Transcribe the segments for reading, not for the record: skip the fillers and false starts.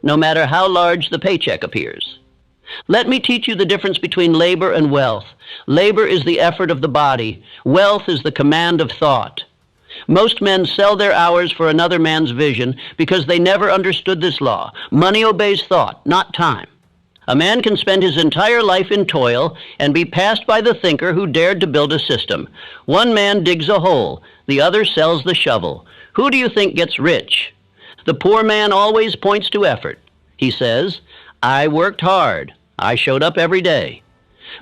no matter how large the paycheck appears. Let me teach you the difference between labor and wealth. Labor is the effort of the body. Wealth is the command of thought. Most men sell their hours for another man's vision because they never understood this law. Money obeys thought, not time. A man can spend his entire life in toil and be passed by the thinker who dared to build a system. One man digs a hole, the other sells the shovel. Who do you think gets rich? The poor man always points to effort. He says, "I worked hard. I showed up every day."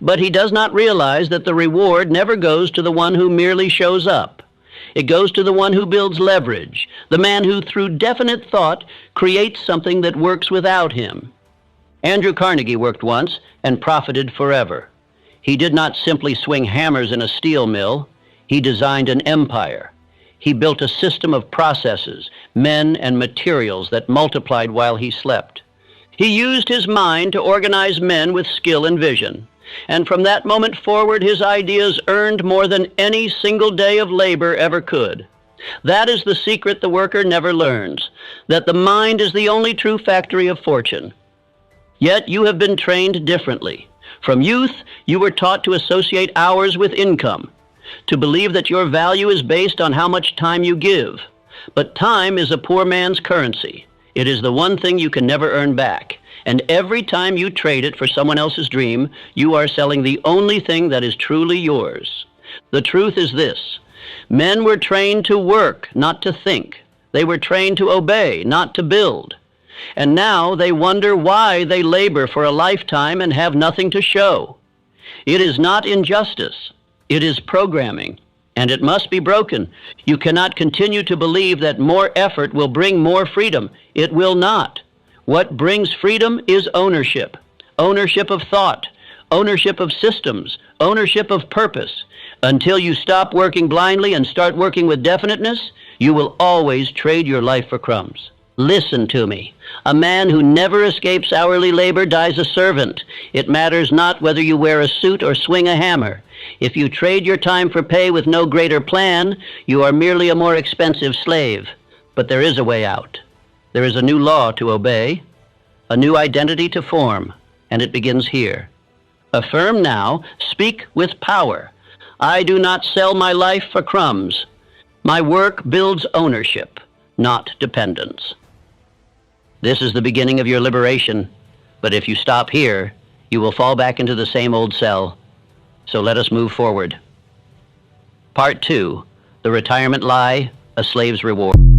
But he does not realize that the reward never goes to the one who merely shows up. It goes to the one who builds leverage, the man who, through definite thought, creates something that works without him. Andrew Carnegie worked once and profited forever. He did not simply swing hammers in a steel mill. He designed an empire. He built a system of processes, men, and materials that multiplied while he slept. He used his mind to organize men with skill and vision. And from that moment forward, his ideas earned more than any single day of labor ever could. That is the secret the worker never learns, that the mind is the only true factory of fortune. Yet you have been trained differently. From youth, you were taught to associate hours with income, to believe that your value is based on how much time you give. But time is a poor man's currency. It is the one thing you can never earn back. And every time you trade it for someone else's dream, you are selling the only thing that is truly yours. The truth is this: men were trained to work, not to think. They were trained to obey, not to build. And now they wonder why they labor for a lifetime and have nothing to show. It is not injustice. It is programming. And it must be broken. You cannot continue to believe that more effort will bring more freedom. It will not. What brings freedom is ownership. Ownership of thought, ownership of systems, ownership of purpose. Until you stop working blindly and start working with definiteness, you will always trade your life for crumbs. Listen to me. A man who never escapes hourly labor dies a servant. It matters not whether you wear a suit or swing a hammer. If you trade your time for pay with no greater plan, you are merely a more expensive slave. But there is a way out. There is a new law to obey, a new identity to form, and it begins here. Affirm now, speak with power. I do not sell my life for crumbs. My work builds ownership, not dependence. This is the beginning of your liberation, but if you stop here, you will fall back into the same old cell. So let us move forward. Part 2, The Retirement Lie, A Slave's Reward.